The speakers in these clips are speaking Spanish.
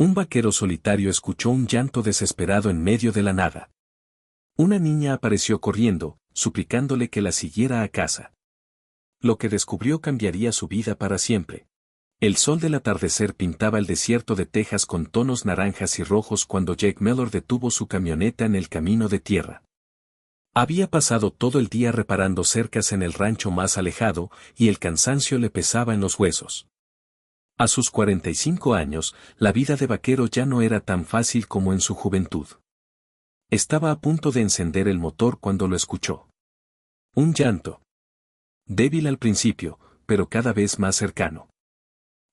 Un vaquero solitario escuchó un llanto desesperado en medio de la nada. Una niña apareció corriendo, suplicándole que la siguiera a casa. Lo que descubrió cambiaría su vida para siempre. El sol del atardecer pintaba el desierto de Texas con tonos naranjas y rojos cuando Jake Mellor detuvo su camioneta en el camino de tierra. Había pasado todo el día reparando cercas en el rancho más alejado, y el cansancio le pesaba en los huesos. A sus 45 años, la vida de vaquero ya no era tan fácil como en su juventud. Estaba a punto de encender el motor cuando lo escuchó. Un llanto. Débil al principio, pero cada vez más cercano.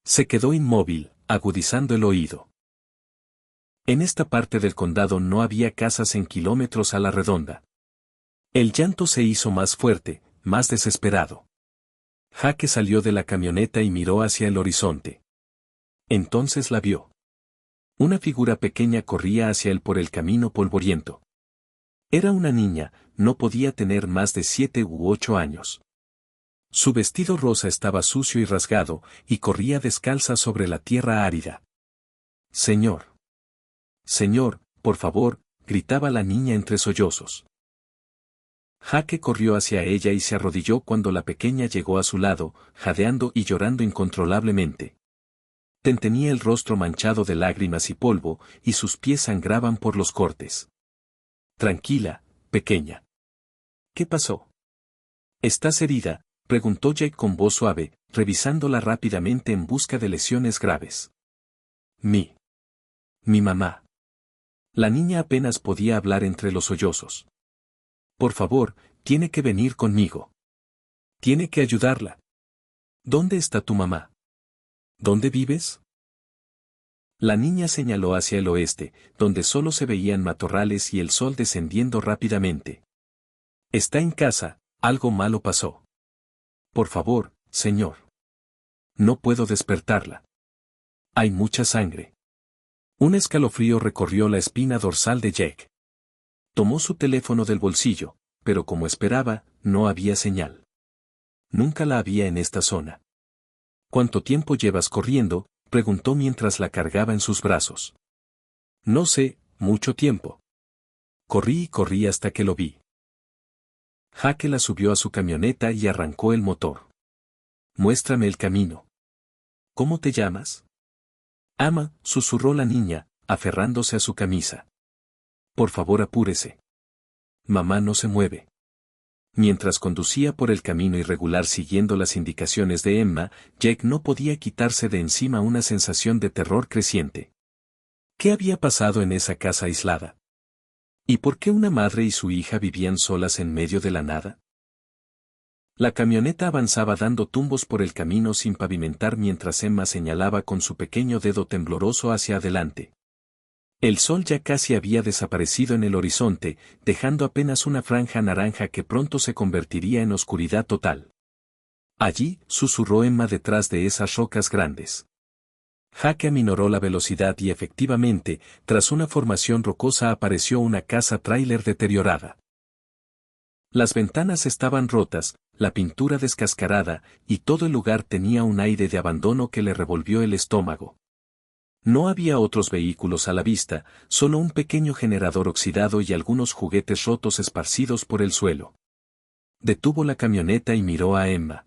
Se quedó inmóvil, agudizando el oído. En esta parte del condado no había casas en kilómetros a la redonda. El llanto se hizo más fuerte, más desesperado. Jake salió de la camioneta y miró hacia el horizonte. Entonces la vio. Una figura pequeña corría hacia él por el camino polvoriento. Era una niña, no podía tener más de 7 u 8 años. Su vestido rosa estaba sucio y rasgado, y corría descalza sobre la tierra árida. «Señor. Señor, por favor», gritaba la niña entre sollozos. Jake corrió hacia ella y se arrodilló cuando la pequeña llegó a su lado, jadeando y llorando incontrolablemente. Tenía el rostro manchado de lágrimas y polvo, y sus pies sangraban por los cortes. «Tranquila, pequeña. ¿Qué pasó? ¿Estás herida?», preguntó Jake con voz suave, revisándola rápidamente en busca de lesiones graves. Mi mamá. La niña apenas podía hablar entre los sollozos. «Por favor, tiene que venir conmigo. Tiene que ayudarla. ¿Dónde está tu mamá? ¿Dónde vives?». La niña señaló hacia el oeste, donde solo se veían matorrales y el sol descendiendo rápidamente. «Está en casa, algo malo pasó. Por favor, señor. No puedo despertarla. Hay mucha sangre». Un escalofrío recorrió la espina dorsal de Jake. Tomó su teléfono del bolsillo, pero como esperaba, no había señal. Nunca la había en esta zona. «¿Cuánto tiempo llevas corriendo?», preguntó mientras la cargaba en sus brazos. «No sé, mucho tiempo. Corrí y corrí hasta que lo vi». Jake la subió a su camioneta y arrancó el motor. «Muéstrame el camino». «¿Cómo te llamas?». «Ama», susurró la niña, aferrándose a su camisa. «Por favor, apúrese. Mamá no se mueve». Mientras conducía por el camino irregular siguiendo las indicaciones de Emma, Jake no podía quitarse de encima una sensación de terror creciente. ¿Qué había pasado en esa casa aislada? ¿Y por qué una madre y su hija vivían solas en medio de la nada? La camioneta avanzaba dando tumbos por el camino sin pavimentar mientras Emma señalaba con su pequeño dedo tembloroso hacia adelante. El sol ya casi había desaparecido en el horizonte, dejando apenas una franja naranja que pronto se convertiría en oscuridad total. «Allí», susurró Emma detrás de esas rocas grandes. Jake aminoró la velocidad y efectivamente, tras una formación rocosa apareció una casa tráiler deteriorada. Las ventanas estaban rotas, la pintura descascarada, y todo el lugar tenía un aire de abandono que le revolvió el estómago. No había otros vehículos a la vista, solo un pequeño generador oxidado y algunos juguetes rotos esparcidos por el suelo. Detuvo la camioneta y miró a Emma.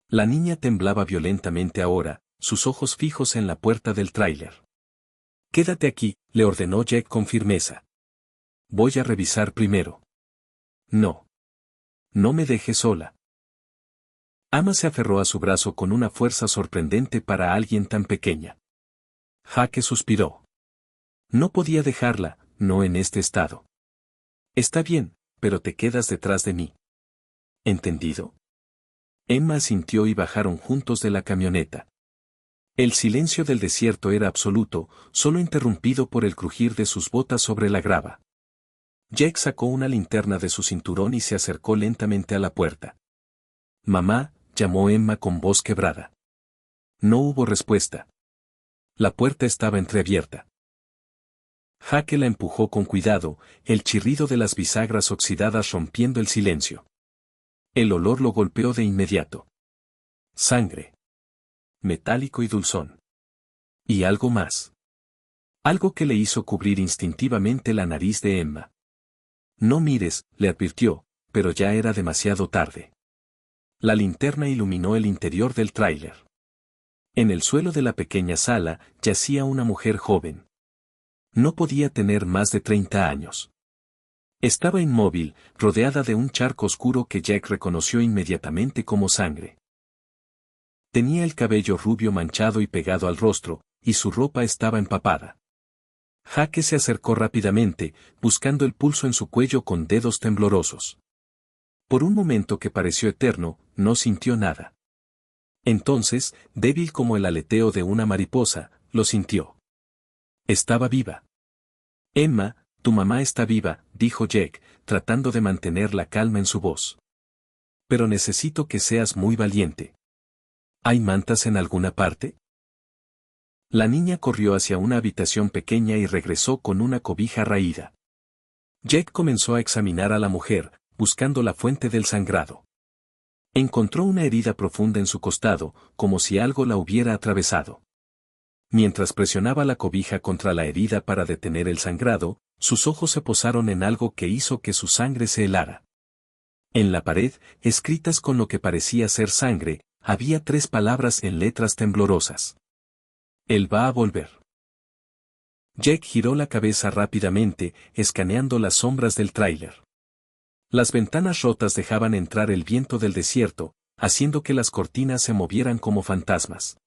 La niña temblaba violentamente ahora, sus ojos fijos en la puerta del tráiler. «Quédate aquí», le ordenó Jake con firmeza. «Voy a revisar primero». «No. No me dejes sola». Emma se aferró a su brazo con una fuerza sorprendente para alguien tan pequeña. Jake suspiró. No podía dejarla, no en este estado. «Está bien, pero te quedas detrás de mí». «¿Entendido?». Emma asintió y bajaron juntos de la camioneta. El silencio del desierto era absoluto, solo interrumpido por el crujir de sus botas sobre la grava. Jake sacó una linterna de su cinturón y se acercó lentamente a la puerta. «Mamá», llamó Emma con voz quebrada. No hubo respuesta. La puerta estaba entreabierta. Jake la empujó con cuidado, el chirrido de las bisagras oxidadas rompiendo el silencio. El olor lo golpeó de inmediato. Sangre. Metálico y dulzón. Y algo más. Algo que le hizo cubrir instintivamente la nariz de Emma. No mires, le advirtió, pero ya era demasiado tarde. La linterna iluminó el interior del tráiler. En el suelo de la pequeña sala yacía una mujer joven. No podía tener más de 30 años. Estaba inmóvil, rodeada de un charco oscuro que Jack reconoció inmediatamente como sangre. Tenía el cabello rubio manchado y pegado al rostro, y su ropa estaba empapada. Jake se acercó rápidamente, buscando el pulso en su cuello con dedos temblorosos. Por un momento que pareció eterno, no sintió nada. Entonces, débil como el aleteo de una mariposa, lo sintió. Estaba viva. Emma, tu mamá está viva, dijo Jack, tratando de mantener la calma en su voz. Pero necesito que seas muy valiente. ¿Hay mantas en alguna parte? La niña corrió hacia una habitación pequeña y regresó con una cobija raída. Jack comenzó a examinar a la mujer, buscando la fuente del sangrado. Encontró una herida profunda en su costado, como si algo la hubiera atravesado. Mientras presionaba la cobija contra la herida para detener el sangrado, sus ojos se posaron en algo que hizo que su sangre se helara. En la pared, escritas con lo que parecía ser sangre, había 3 palabras en letras temblorosas. Él va a volver. Jack giró la cabeza rápidamente, escaneando las sombras del tráiler. Las ventanas rotas dejaban entrar el viento del desierto, haciendo que las cortinas se movieran como fantasmas.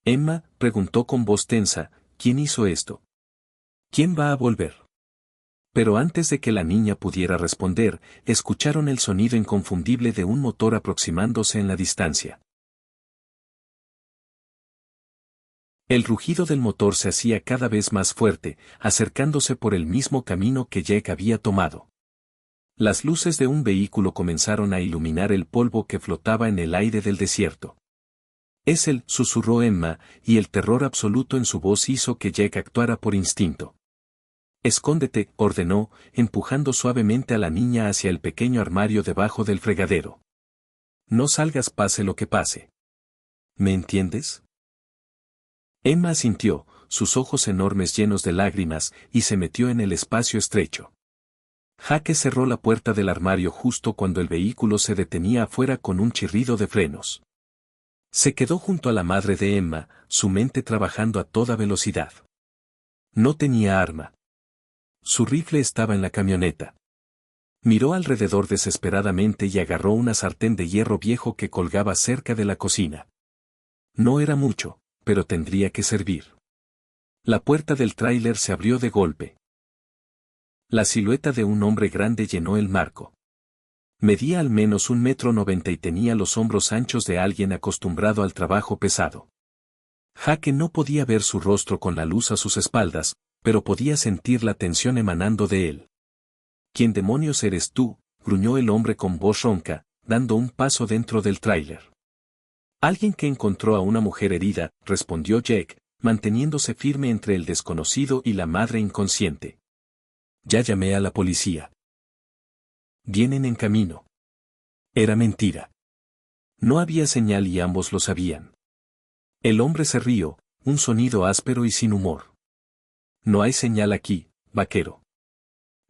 Emma preguntó con voz tensa, ¿quién hizo esto? ¿Quién va a volver? Pero antes de que la niña pudiera responder, escucharon el sonido inconfundible de un motor aproximándose en la distancia. El rugido del motor se hacía cada vez más fuerte, acercándose por el mismo camino que Jack había tomado. Las luces de un vehículo comenzaron a iluminar el polvo que flotaba en el aire del desierto. Es él, susurró Emma, y el terror absoluto en su voz hizo que Jack actuara por instinto. Escóndete, ordenó, empujando suavemente a la niña hacia el pequeño armario debajo del fregadero. No salgas pase lo que pase. ¿Me entiendes? Emma asintió, sus ojos enormes llenos de lágrimas, y se metió en el espacio estrecho. Jake cerró la puerta del armario justo cuando el vehículo se detenía afuera con un chirrido de frenos. Se quedó junto a la madre de Emma, su mente trabajando a toda velocidad. No tenía arma. Su rifle estaba en la camioneta. Miró alrededor desesperadamente y agarró una sartén de hierro viejo que colgaba cerca de la cocina. No era mucho, pero tendría que servir. La puerta del tráiler se abrió de golpe. La silueta de un hombre grande llenó el marco. Medía al menos 1,90 m y tenía los hombros anchos de alguien acostumbrado al trabajo pesado. Jake no podía ver su rostro con la luz a sus espaldas, pero podía sentir la tensión emanando de él. ¿Quién demonios eres tú?, gruñó el hombre con voz ronca, dando un paso dentro del tráiler. Alguien que encontró a una mujer herida, respondió Jack, manteniéndose firme entre el desconocido y la madre inconsciente. Ya llamé a la policía. Vienen en camino. Era mentira. No había señal y ambos lo sabían. El hombre se rió, un sonido áspero y sin humor. No hay señal aquí, vaquero.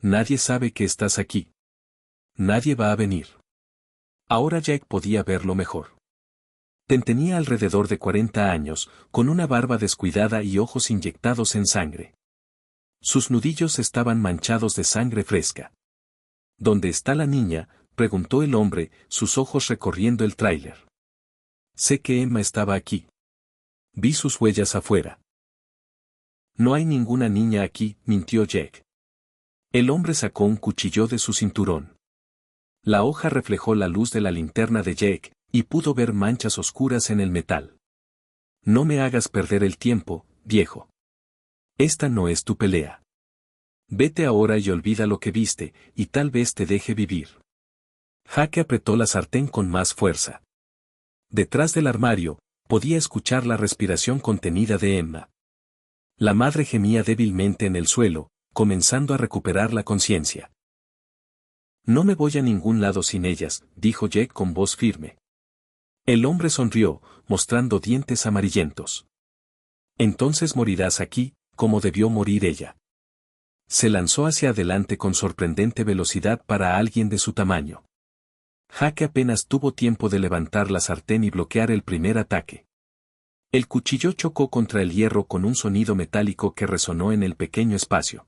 Nadie sabe que estás aquí. Nadie va a venir. Ahora Jack podía verlo mejor. Tenía alrededor de 40 años, con una barba descuidada y ojos inyectados en sangre. Sus nudillos estaban manchados de sangre fresca. ¿Dónde está la niña?, preguntó el hombre, sus ojos recorriendo el tráiler. Sé que Emma estaba aquí. Vi sus huellas afuera. No hay ninguna niña aquí, mintió Jack. El hombre sacó un cuchillo de su cinturón. La hoja reflejó la luz de la linterna de Jack, y pudo ver manchas oscuras en el metal. No me hagas perder el tiempo, viejo. Esta no es tu pelea. Vete ahora y olvida lo que viste, y tal vez te deje vivir. Jake apretó la sartén con más fuerza. Detrás del armario, podía escuchar la respiración contenida de Emma. La madre gemía débilmente en el suelo, comenzando a recuperar la conciencia. No me voy a ningún lado sin ellas, dijo Jack con voz firme. El hombre sonrió, mostrando dientes amarillentos. Entonces morirás aquí, como debió morir ella. Se lanzó hacia adelante con sorprendente velocidad para alguien de su tamaño. Jaque apenas tuvo tiempo de levantar la sartén y bloquear el primer ataque. El cuchillo chocó contra el hierro con un sonido metálico que resonó en el pequeño espacio.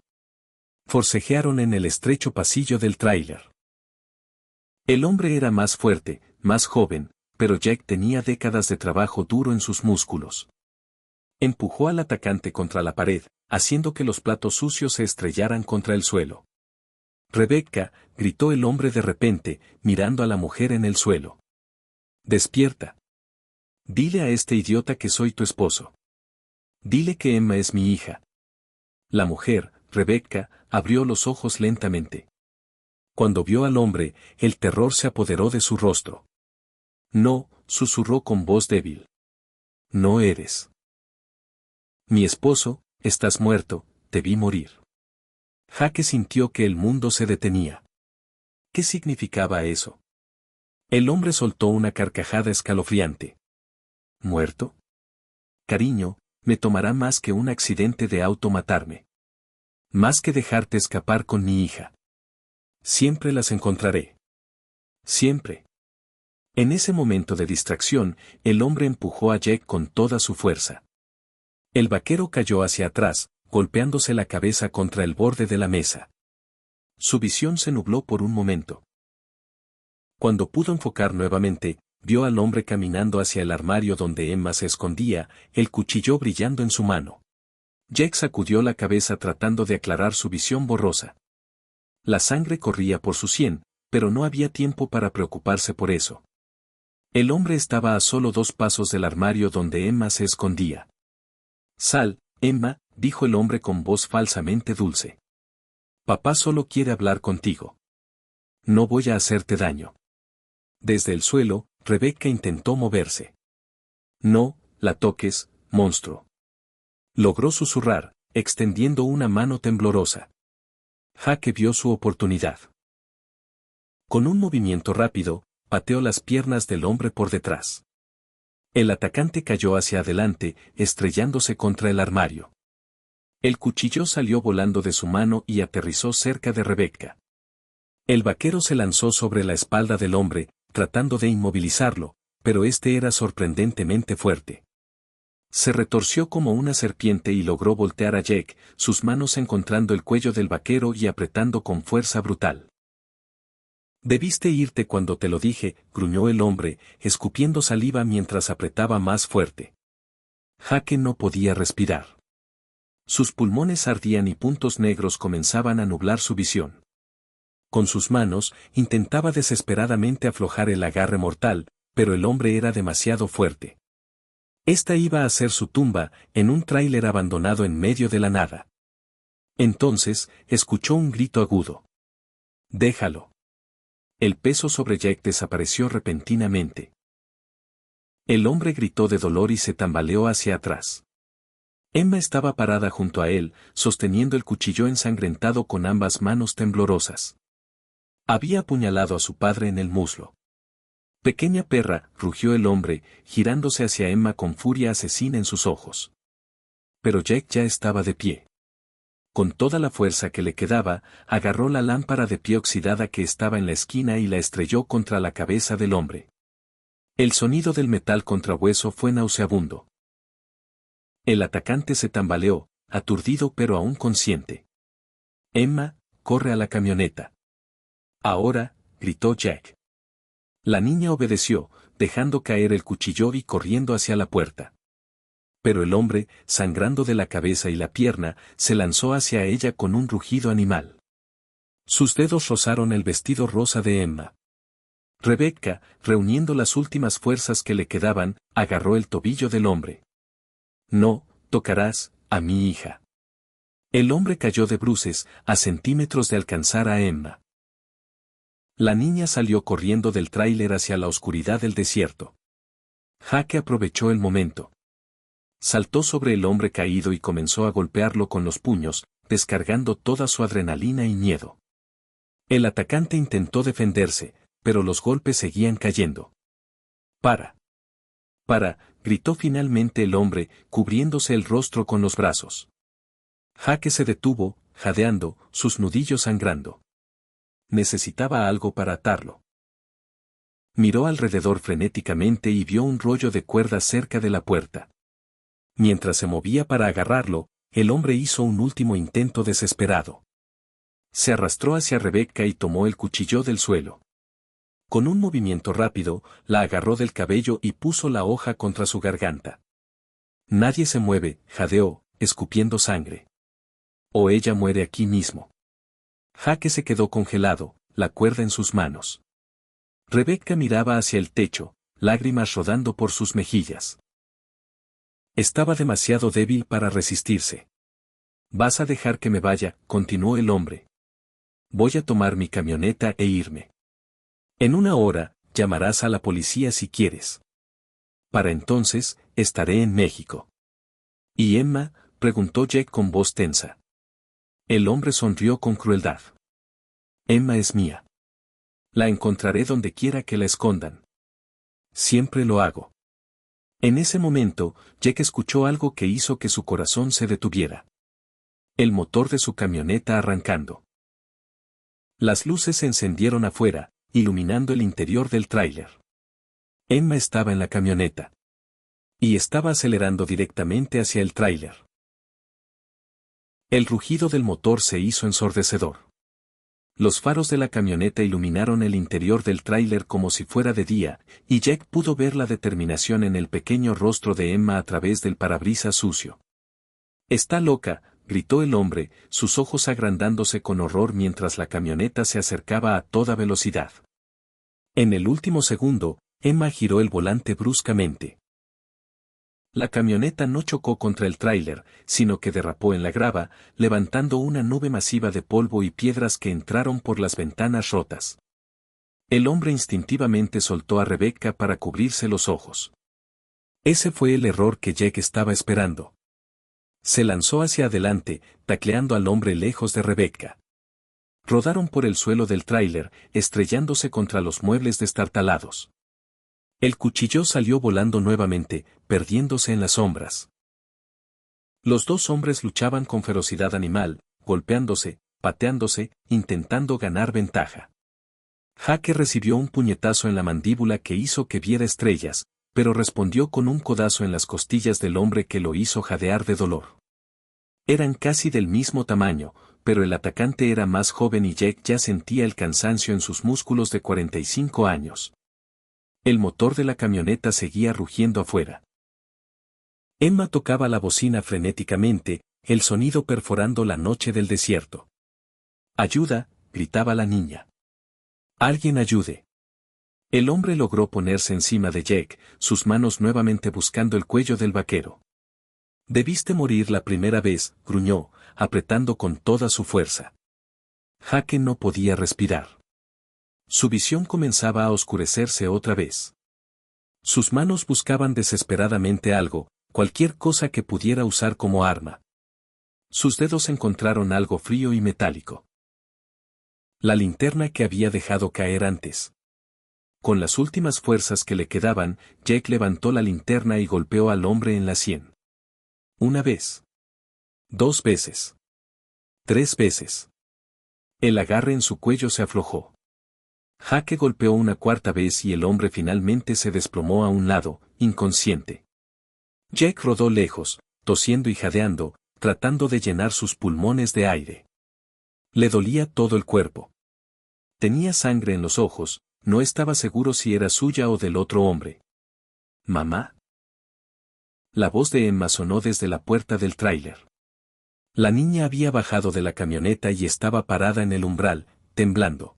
Forcejearon en el estrecho pasillo del tráiler. El hombre era más fuerte, más joven, pero Jack tenía décadas de trabajo duro en sus músculos. Empujó al atacante contra la pared, haciendo que los platos sucios se estrellaran contra el suelo. «Rebecca», gritó el hombre de repente, mirando a la mujer en el suelo. «Despierta. Dile a este idiota que soy tu esposo. Dile que Emma es mi hija». La mujer, Rebecca, abrió los ojos lentamente. Cuando vio al hombre, el terror se apoderó de su rostro. «No», susurró con voz débil. «No eres mi esposo, estás muerto, te vi morir». Jaque sintió que el mundo se detenía. ¿Qué significaba eso? El hombre soltó una carcajada escalofriante. ¿Muerto? Cariño, me tomará más que un accidente de auto matarme. Más que dejarte escapar con mi hija. Siempre las encontraré. Siempre. En ese momento de distracción, el hombre empujó a Jack con toda su fuerza. El vaquero cayó hacia atrás, golpeándose la cabeza contra el borde de la mesa. Su visión se nubló por un momento. Cuando pudo enfocar nuevamente, vio al hombre caminando hacia el armario donde Emma se escondía, el cuchillo brillando en su mano. Jack sacudió la cabeza tratando de aclarar su visión borrosa. La sangre corría por su sien, pero no había tiempo para preocuparse por eso. El hombre estaba a solo 2 pasos del armario donde Emma se escondía. «Sal, Emma», dijo el hombre con voz falsamente dulce. «Papá solo quiere hablar contigo. No voy a hacerte daño». Desde el suelo, Rebecca intentó moverse. «No, la toques, monstruo». Logró susurrar, extendiendo una mano temblorosa. Jaque vio su oportunidad. Con un movimiento rápido, pateó las piernas del hombre por detrás. El atacante cayó hacia adelante, estrellándose contra el armario. El cuchillo salió volando de su mano y aterrizó cerca de Rebecca. El vaquero se lanzó sobre la espalda del hombre, tratando de inmovilizarlo, pero este era sorprendentemente fuerte. Se retorció como una serpiente y logró voltear a Jack, sus manos encontrando el cuello del vaquero y apretando con fuerza brutal. «Debiste irte cuando te lo dije», gruñó el hombre, escupiendo saliva mientras apretaba más fuerte. Jaque no podía respirar. Sus pulmones ardían y puntos negros comenzaban a nublar su visión. Con sus manos, intentaba desesperadamente aflojar el agarre mortal, pero el hombre era demasiado fuerte. Esta iba a ser su tumba, en un tráiler abandonado en medio de la nada. Entonces, escuchó un grito agudo. «Déjalo». El peso sobre Jack desapareció repentinamente. El hombre gritó de dolor y se tambaleó hacia atrás. Emma estaba parada junto a él, sosteniendo el cuchillo ensangrentado con ambas manos temblorosas. Había apuñalado a su padre en el muslo. «Pequeña perra», rugió el hombre, girándose hacia Emma con furia asesina en sus ojos. Pero Jack ya estaba de pie. Con toda la fuerza que le quedaba, agarró la lámpara de pie oxidada que estaba en la esquina y la estrelló contra la cabeza del hombre. El sonido del metal contra hueso fue nauseabundo. El atacante se tambaleó, aturdido pero aún consciente. «Emma, corre a la camioneta». «Ahora», gritó Jack. La niña obedeció, dejando caer el cuchillo y corriendo hacia la puerta. Pero el hombre, sangrando de la cabeza y la pierna, se lanzó hacia ella con un rugido animal. Sus dedos rozaron el vestido rosa de Emma. Rebecca, reuniendo las últimas fuerzas que le quedaban, agarró el tobillo del hombre. «No, tocarás a mi hija». El hombre cayó de bruces, a centímetros de alcanzar a Emma. La niña salió corriendo del tráiler hacia la oscuridad del desierto. Jaque aprovechó el momento. Saltó sobre el hombre caído y comenzó a golpearlo con los puños, descargando toda su adrenalina y miedo. El atacante intentó defenderse, pero los golpes seguían cayendo. «Para. Para», gritó finalmente el hombre, cubriéndose el rostro con los brazos. Jaque se detuvo, jadeando, sus nudillos sangrando. Necesitaba algo para atarlo. Miró alrededor frenéticamente y vio un rollo de cuerda cerca de la puerta. Mientras se movía para agarrarlo, el hombre hizo un último intento desesperado. Se arrastró hacia Rebecca y tomó el cuchillo del suelo. Con un movimiento rápido, la agarró del cabello y puso la hoja contra su garganta. Nadie se mueve, jadeó, escupiendo sangre. O ella muere aquí mismo. Jaque se quedó congelado, la cuerda en sus manos. Rebecca miraba hacia el techo, lágrimas rodando por sus mejillas. Estaba demasiado débil para resistirse. «Vas a dejar que me vaya», continuó el hombre. «Voy a tomar mi camioneta e irme. En 1 hora, llamarás a la policía si quieres. Para entonces, estaré en México». «¿Y Emma?», preguntó Jack con voz tensa. El hombre sonrió con crueldad. «Emma es mía. La encontraré donde quiera que la escondan. Siempre lo hago». En ese momento, Jack escuchó algo que hizo que su corazón se detuviera. El motor de su camioneta arrancando. Las luces se encendieron afuera, iluminando el interior del tráiler. Emma estaba en la camioneta. Y estaba acelerando directamente hacia el tráiler. El rugido del motor se hizo ensordecedor. Los faros de la camioneta iluminaron el interior del tráiler como si fuera de día, y Jack pudo ver la determinación en el pequeño rostro de Emma a través del parabrisas sucio. «Está loca», gritó el hombre, sus ojos agrandándose con horror mientras la camioneta se acercaba a toda velocidad. En el último segundo, Emma giró el volante bruscamente. La camioneta no chocó contra el tráiler, sino que derrapó en la grava, levantando una nube masiva de polvo y piedras que entraron por las ventanas rotas. El hombre instintivamente soltó a Rebecca para cubrirse los ojos. Ese fue el error que Jack estaba esperando. Se lanzó hacia adelante, tacleando al hombre lejos de Rebecca. Rodaron por el suelo del tráiler, estrellándose contra los muebles destartalados. El cuchillo salió volando nuevamente, perdiéndose en las sombras. Los dos hombres luchaban con ferocidad animal, golpeándose, pateándose, intentando ganar ventaja. Jaque recibió un puñetazo en la mandíbula que hizo que viera estrellas, pero respondió con un codazo en las costillas del hombre que lo hizo jadear de dolor. Eran casi del mismo tamaño, pero el atacante era más joven y Jack ya sentía el cansancio en sus músculos de 45 años. El motor de la camioneta seguía rugiendo afuera. Emma tocaba la bocina frenéticamente, el sonido perforando la noche del desierto. «¡Ayuda!», gritaba la niña. «¡Alguien ayude!». El hombre logró ponerse encima de Jack, sus manos nuevamente buscando el cuello del vaquero. «Debiste morir la primera vez», gruñó, apretando con toda su fuerza. Jaque no podía respirar. Su visión comenzaba a oscurecerse otra vez. Sus manos buscaban desesperadamente algo, cualquier cosa que pudiera usar como arma. Sus dedos encontraron algo frío y metálico. La linterna que había dejado caer antes. Con las últimas fuerzas que le quedaban, Jack levantó la linterna y golpeó al hombre en la sien. 1 vez. 2 veces. 3 veces. El agarre en su cuello se aflojó. Jaque golpeó una 4ª vez y el hombre finalmente se desplomó a un lado, inconsciente. Jack rodó lejos, tosiendo y jadeando, tratando de llenar sus pulmones de aire. Le dolía todo el cuerpo. Tenía sangre en los ojos, no estaba seguro si era suya o del otro hombre. «¿Mamá?». La voz de Emma sonó desde la puerta del tráiler. La niña había bajado de la camioneta y estaba parada en el umbral, temblando.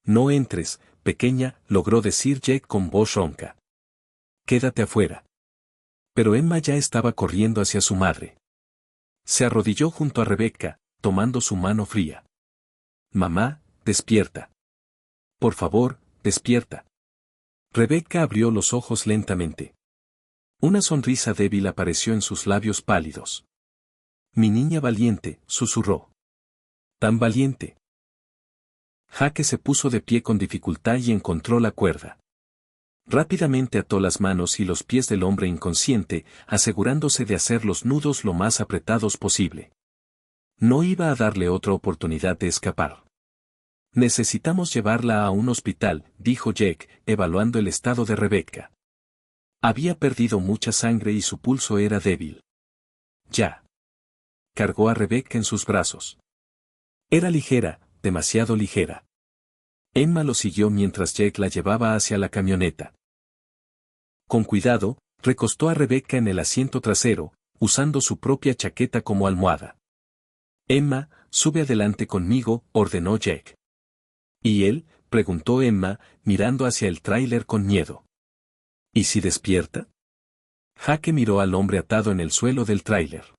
«No entres, pequeña», logró decir Jack con voz ronca. «Quédate afuera». Pero Emma ya estaba corriendo hacia su madre. Se arrodilló junto a Rebecca, tomando su mano fría. «Mamá, despierta. Por favor, despierta». Rebecca abrió los ojos lentamente. Una sonrisa débil apareció en sus labios pálidos. «Mi niña valiente», susurró. «Tan valiente». Jaque se puso de pie con dificultad y encontró la cuerda. Rápidamente ató las manos y los pies del hombre inconsciente, asegurándose de hacer los nudos lo más apretados posible. No iba a darle otra oportunidad de escapar. Necesitamos llevarla a un hospital, dijo Jack, evaluando el estado de Rebecca. Había perdido mucha sangre y su pulso era débil. Ya. Cargó a Rebecca en sus brazos. Era ligera, demasiado ligera. Emma lo siguió mientras Jack la llevaba hacia la camioneta. Con cuidado, recostó a Rebecca en el asiento trasero, usando su propia chaqueta como almohada. Emma, sube adelante conmigo, ordenó Jack. ¿Y él?, preguntó Emma, mirando hacia el tráiler con miedo. ¿Y si despierta? Jake miró al hombre atado en el suelo del tráiler.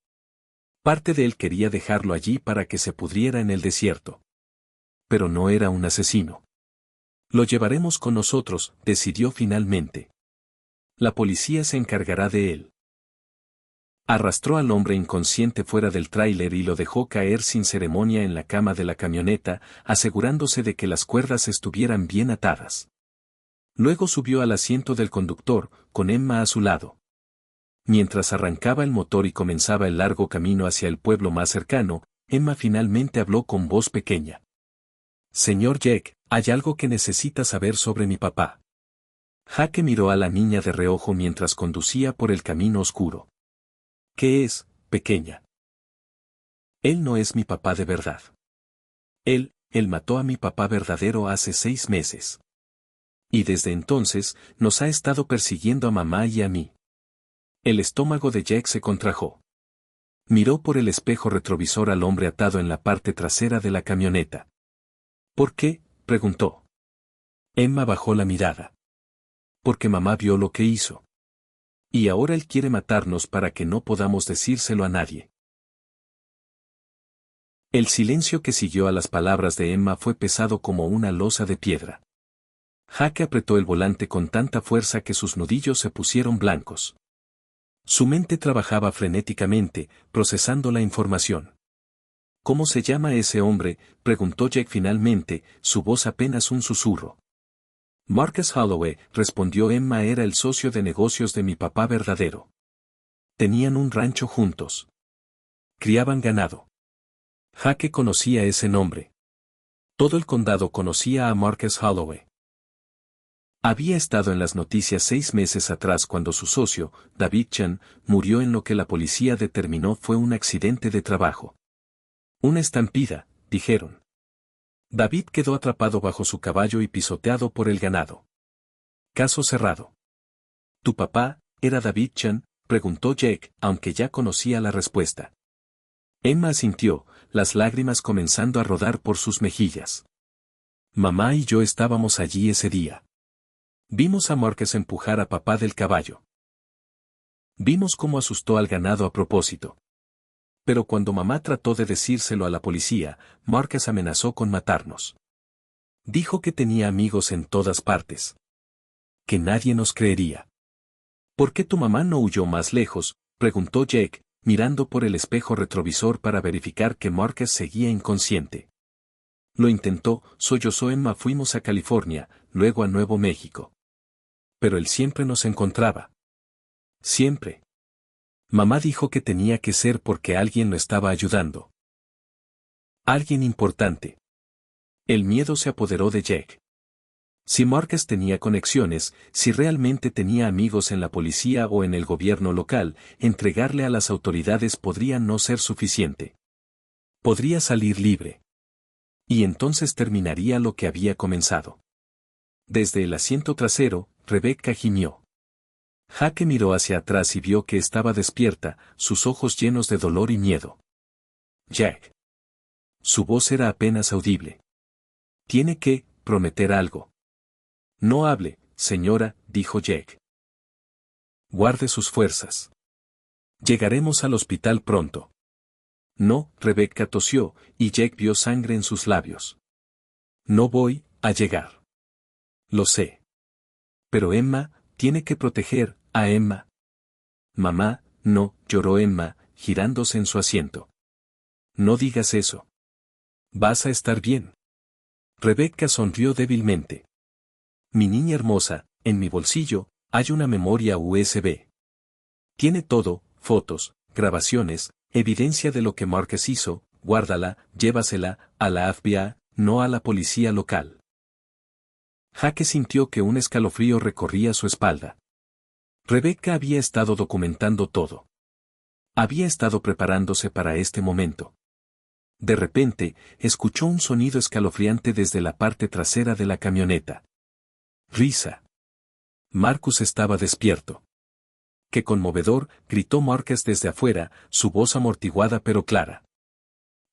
Parte de él quería dejarlo allí para que se pudriera en el desierto. Pero no era un asesino. Lo llevaremos con nosotros, decidió finalmente. La policía se encargará de él. Arrastró al hombre inconsciente fuera del tráiler y lo dejó caer sin ceremonia en la cama de la camioneta, asegurándose de que las cuerdas estuvieran bien atadas. Luego subió al asiento del conductor, con Emma a su lado. Mientras arrancaba el motor y comenzaba el largo camino hacia el pueblo más cercano, Emma finalmente habló con voz pequeña. Señor Jack, hay algo que necesita saber sobre mi papá. Jake miró a la niña de reojo mientras conducía por el camino oscuro. ¿Qué es, pequeña? Él no es mi papá de verdad. Él mató a mi papá verdadero hace 6 meses. Y desde entonces, nos ha estado persiguiendo a mamá y a mí. El estómago de Jack se contrajo. Miró por el espejo retrovisor al hombre atado en la parte trasera de la camioneta. ¿Por qué?, preguntó. Emma bajó la mirada. Porque mamá vio lo que hizo. Y ahora él quiere matarnos para que no podamos decírselo a nadie. El silencio que siguió a las palabras de Emma fue pesado como una losa de piedra. Jake apretó el volante con tanta fuerza que sus nudillos se pusieron blancos. Su mente trabajaba frenéticamente, procesando la información. ¿Cómo se llama ese hombre?, preguntó Jack finalmente, su voz apenas un susurro. Marcus Holloway, respondió Emma, era el socio de negocios de mi papá verdadero. Tenían un rancho juntos. Criaban ganado. Jake conocía ese nombre. Todo el condado conocía a Marcus Holloway. Había estado en las noticias 6 meses atrás cuando su socio, David Chan, murió en lo que la policía determinó fue un accidente de trabajo. Una estampida, dijeron. David quedó atrapado bajo su caballo y pisoteado por el ganado. Caso cerrado. ¿Tu papá era David Chan?, preguntó Jack, aunque ya conocía la respuesta. Emma asintió, las lágrimas comenzando a rodar por sus mejillas. Mamá y yo estábamos allí ese día. Vimos a Marcus empujar a papá del caballo. Vimos cómo asustó al ganado a propósito. Pero cuando mamá trató de decírselo a la policía, Marcus amenazó con matarnos. Dijo que tenía amigos en todas partes. Que nadie nos creería. ¿Por qué tu mamá no huyó más lejos?, preguntó Jack, mirando por el espejo retrovisor para verificar que Marcus seguía inconsciente. Lo intentó, sollozó Emma. Fuimos a California, luego a Nuevo México. Pero él siempre nos encontraba. Siempre. Mamá dijo que tenía que ser porque alguien lo estaba ayudando. Alguien importante. El miedo se apoderó de Jack. Si Marcus tenía conexiones, si realmente tenía amigos en la policía o en el gobierno local, entregarle a las autoridades podría no ser suficiente. Podría salir libre. Y entonces terminaría lo que había comenzado. Desde el asiento trasero, Rebecca gimió. Jake miró hacia atrás y vio que estaba despierta, sus ojos llenos de dolor y miedo. Jack. Su voz era apenas audible. Tiene que prometer algo. No hable, señora, dijo Jack. Guarde sus fuerzas. Llegaremos al hospital pronto. No, Rebecca tosió, y Jack vio sangre en sus labios. No voy a llegar. Lo sé. Pero Emma, tiene que proteger a Emma. Mamá, no, lloró Emma, girándose en su asiento. No digas eso. Vas a estar bien. Rebecca sonrió débilmente. Mi niña hermosa, en mi bolsillo, hay una memoria USB. Tiene todo, fotos, grabaciones, evidencia de lo que Marcus hizo, guárdala, llévasela, a la FBI, no a la policía local. Jack sintió que un escalofrío recorría su espalda. Rebecca había estado documentando todo. Había estado preparándose para este momento. De repente, escuchó un sonido escalofriante desde la parte trasera de la camioneta. Risa. Marcus estaba despierto. ¡Qué conmovedor!, gritó Marcus desde afuera, su voz amortiguada pero clara.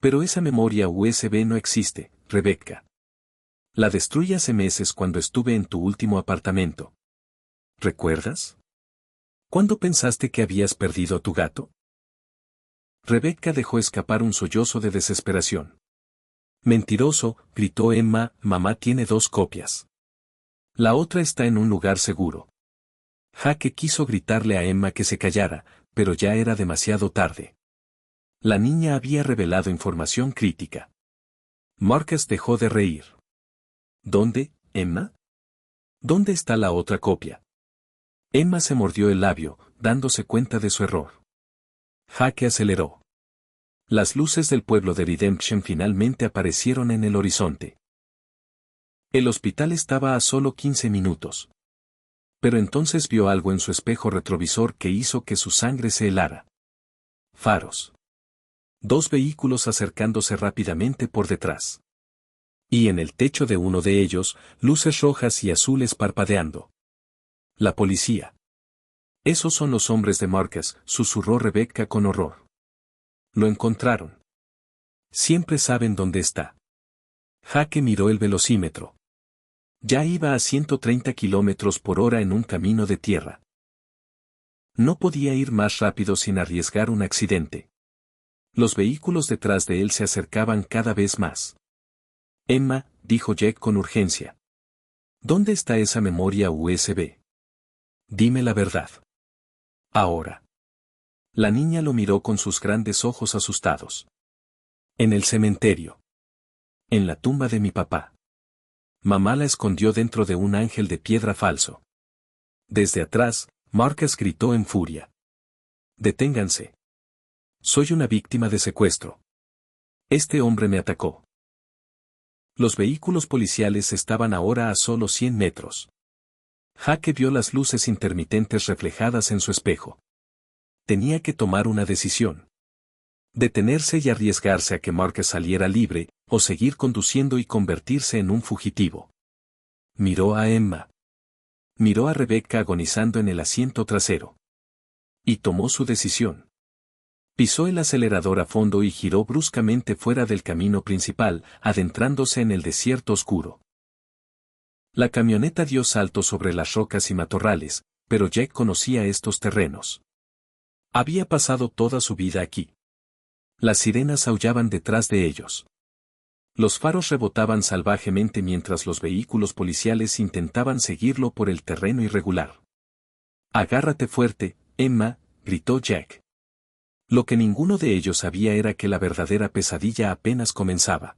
Pero esa memoria USB no existe, Rebecca. La destruí hace meses cuando estuve en tu último apartamento. ¿Recuerdas? ¿Cuándo pensaste que habías perdido a tu gato? Rebecca dejó escapar un sollozo de desesperación. Mentiroso, gritó Emma, mamá tiene 2 copias. La otra está en un lugar seguro. Jack quiso gritarle a Emma que se callara, pero ya era demasiado tarde. La niña había revelado información crítica. Marcus dejó de reír. ¿Dónde, Emma? ¿Dónde está la otra copia? Emma se mordió el labio, dándose cuenta de su error. Jack aceleró. Las luces del pueblo de Redemption finalmente aparecieron en el horizonte. El hospital estaba a solo 15 minutos. Pero entonces vio algo en su espejo retrovisor que hizo que su sangre se helara. Faros. 2 vehículos acercándose rápidamente por detrás. Y en el techo de uno de ellos, luces rojas y azules parpadeando. La policía. Esos son los hombres de Marcus, susurró Rebecca con horror. Lo encontraron. Siempre saben dónde está. Jack miró el velocímetro. Ya iba a 130 km/h en un camino de tierra. No podía ir más rápido sin arriesgar un accidente. Los vehículos detrás de él se acercaban cada vez más. Emma, dijo Jack con urgencia. ¿Dónde está esa memoria USB? Dime la verdad. Ahora. La niña lo miró con sus grandes ojos asustados. En el cementerio. En la tumba de mi papá. Mamá la escondió dentro de un ángel de piedra falso. Desde atrás, Marcus gritó en furia. Deténganse. Soy una víctima de secuestro. Este hombre me atacó. Los vehículos policiales estaban ahora a solo 100 metros. Jack vio las luces intermitentes reflejadas en su espejo. Tenía que tomar una decisión. Detenerse y arriesgarse a que Marcus saliera libre, o seguir conduciendo y convertirse en un fugitivo. Miró a Emma. Miró a Rebecca agonizando en el asiento trasero. Y tomó su decisión. Pisó el acelerador a fondo y giró bruscamente fuera del camino principal, adentrándose en el desierto oscuro. La camioneta dio saltos sobre las rocas y matorrales, pero Jack conocía estos terrenos. Había pasado toda su vida aquí. Las sirenas aullaban detrás de ellos. Los faros rebotaban salvajemente mientras los vehículos policiales intentaban seguirlo por el terreno irregular. Agárrate fuerte, Emma, gritó Jack. Lo que ninguno de ellos sabía era que la verdadera pesadilla apenas comenzaba.